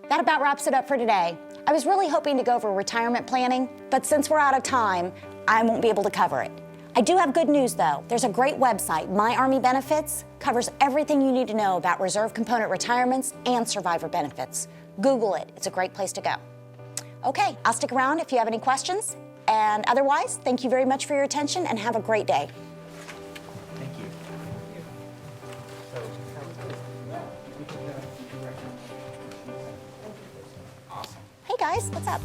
That about wraps it up for today. I was really hoping to go over retirement planning, but since we're out of time, I won't be able to cover it. I do have good news though. There's a great website, My Army Benefits, covers everything you need to know about reserve component retirements and survivor benefits. Google it, it's a great place to go. Okay, I'll stick around if you have any questions. And otherwise, thank you very much for your attention and have a great day. Thank you. Awesome. Hey guys, what's up?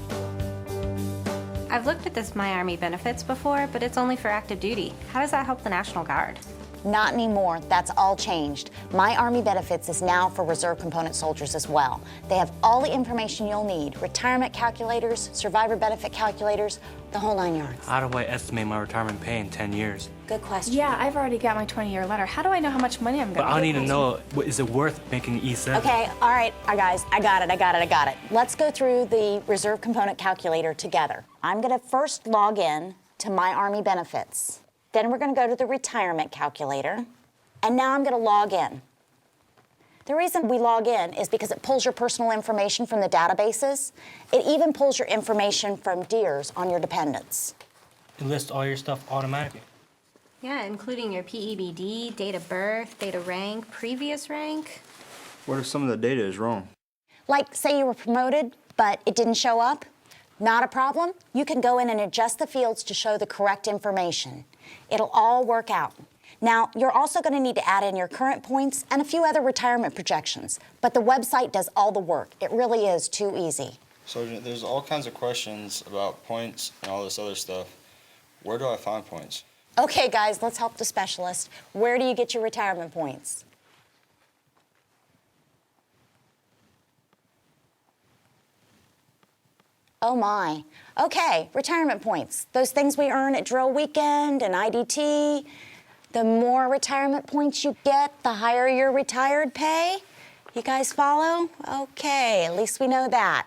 I've looked at this My Army Benefits before, but it's only for active duty. How does that help the National Guard? Not anymore. That's all changed. My Army Benefits is now for reserve component soldiers as well. They have all the information you'll need. Retirement calculators, survivor benefit calculators, the whole 9 yards. How do I estimate my retirement pay in 10 years? Good question. Yeah, I've already got my 20-year letter. How do I know how much money I'm going to But get? I need to know, is it worth making E7? Okay, all right, guys, I got it. Let's go through the reserve component calculator together. I'm gonna first log in to My Army Benefits. Then we're gonna go to the retirement calculator. And now I'm gonna log in. The reason we log in is because it pulls your personal information from the databases. It even pulls your information from DEERS on your dependents. It lists all your stuff automatically. Yeah, including your PEBD, date of birth, date of rank, previous rank. What if some of the data is wrong? Like, say you were promoted, but it didn't show up? Not a problem. You can go in and adjust the fields to show the correct information. It'll all work out. Now, you're also going to need to add in your current points and a few other retirement projections, but the website does all the work. It really is too easy. Sergeant, there's all kinds of questions about points and all this other stuff. Where do I find points? Okay, guys, let's help the specialist. Where do you get your retirement points? Oh my. Okay, retirement points. Those things we earn at drill weekend and IDT. The more retirement points you get, the higher your retired pay. You guys follow? Okay, at least we know that.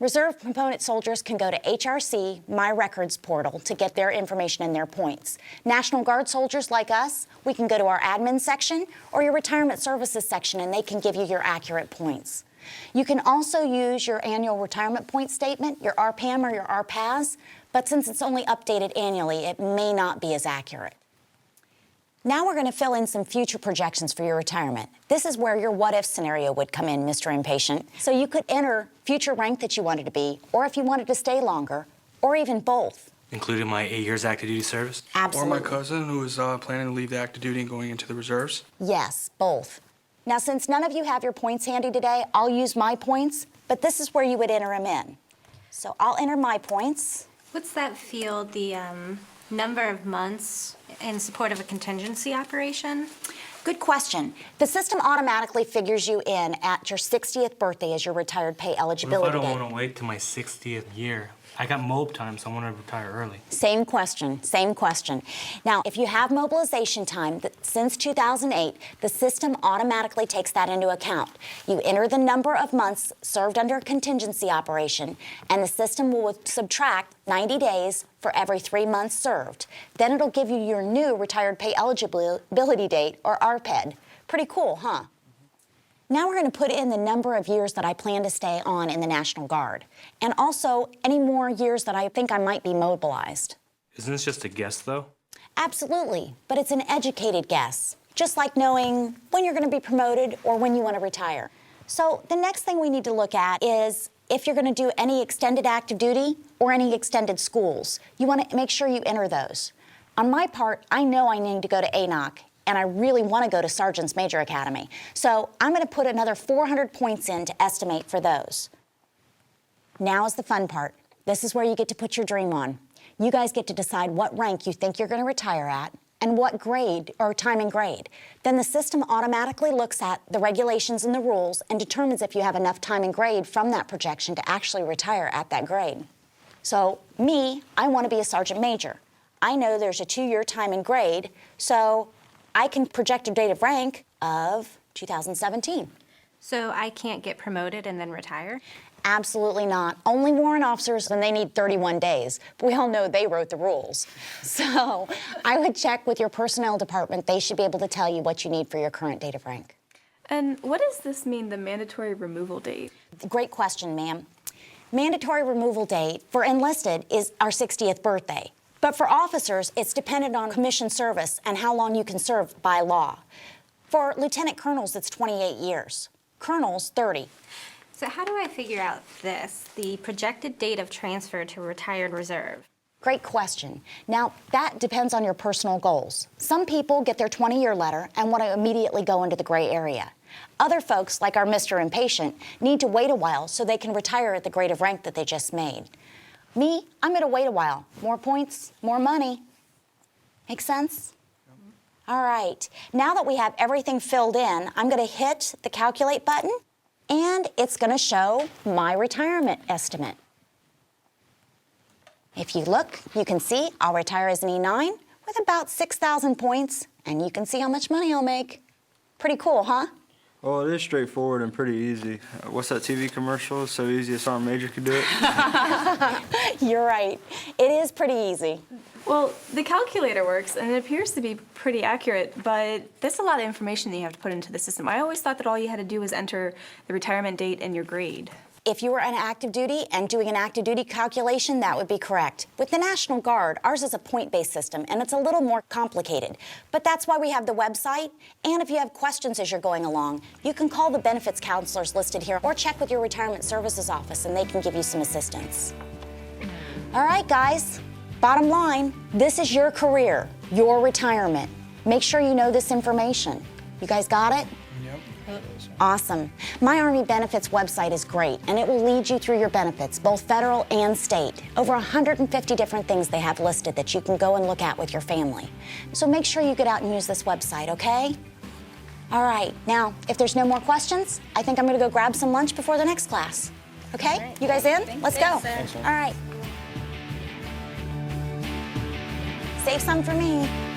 Reserve component soldiers can go to HRC My Records portal to get their information and their points. National Guard soldiers like us, we can go to our admin section or your retirement services section and they can give you your accurate points. You can also use your annual retirement point statement, your RPAM or your RPAS, but since it's only updated annually, it may not be as accurate. Now we're going to fill in some future projections for your retirement. This is where your what-if scenario would come in, Mr. Impatient. So you could enter future rank that you wanted to be, or if you wanted to stay longer, or even both. Including my 8 years active duty service? Absolutely. Or my cousin who is planning to leave the active duty and going into the reserves? Yes, both. Now, since none of you have your points handy today, I'll use my points, but this is where you would enter them in. So I'll enter my points. What's that field, the number of months in support of a contingency operation? Good question. The system automatically figures you in at your 60th birthday as your retired pay What if I eligibility don't date. want to wait till my 60th year? I got mob time, so I want to retire early. Same question. Now, if you have mobilization time since 2008, the system automatically takes that into account. You enter the number of months served under a contingency operation, and the system will subtract 90 days for every 3 months served. Then it'll give you your new retired pay eligibility date, or RPED. Pretty cool, huh? Now we're going to put in the number of years that I plan to stay on in the National Guard, and also any more years that I think I might be mobilized. Isn't this just a guess, though? Absolutely, but it's an educated guess, just like knowing when you're going to be promoted or when you want to retire. So the next thing we need to look at is if you're going to do any extended active duty or any extended schools. You want to make sure you enter those. On my part, I know I need to go to ANOC, and I really want to go to Sergeant's Major Academy. So I'm going to put another 400 points in to estimate for those. Now is the fun part. This is where you get to put your dream on. You guys get to decide what rank you think you're going to retire at and what grade or time and grade. Then the system automatically looks at the regulations and the rules and determines if you have enough time and grade from that projection to actually retire at that grade. So me, I want to be a Sergeant Major. I know there's a 2-year time and grade, so I can project a date of rank of 2017. So I can't get promoted and then retire? Absolutely not. Only warrant officers, and they need 31 days. But we all know they wrote the rules. So I would check with your personnel department. They should be able to tell you what you need for your current date of rank. And what does this mean, the mandatory removal date? Great question, ma'am. Mandatory removal date for enlisted is our 60th birthday. But for officers, it's dependent on commission service and how long you can serve by law. For lieutenant colonels, it's 28 years. Colonels, 30. So how do I figure out this, the projected date of transfer to retired reserve? Great question. Now, that depends on your personal goals. Some people get their 20-year letter and want to immediately go into the gray area. Other folks, like our Mr. Impatient, need to wait a while so they can retire at the grade of rank that they just made. Me, I'm going to wait a while. More points, more money. Make sense? All right. Now that we have everything filled in, I'm going to hit the calculate button, and it's going to show my retirement estimate. If you look, you can see I'll retire as an E9 with about 6,000 points, and you can see how much money I'll make. Pretty cool, huh? Well, it is straightforward and pretty easy. What's that TV commercial? So easy a sergeant major could do it? You're right. It is pretty easy. Well, the calculator works, and it appears to be pretty accurate, but there's a lot of information that you have to put into the system. I always thought that all you had to do was enter the retirement date and your grade. If you were on active duty and doing an active duty calculation, that would be correct. With the National Guard, ours is a point-based system, and it's a little more complicated. But that's why we have the website, and if you have questions as you're going along, you can call the benefits counselors listed here or check with your retirement services office, and they can give you some assistance. All right, guys, bottom line, this is your career, your retirement. Make sure you know this information. You guys got it? Awesome. My Army Benefits website is great, and it will lead you through your benefits, both federal and state. Over 150 different things they have listed that you can go and look at with your family. So make sure you get out and use this website, okay? All right, now, if there's no more questions, I think I'm gonna go grab some lunch before the next class. Okay? You guys in? Let's go. All right. Save some for me.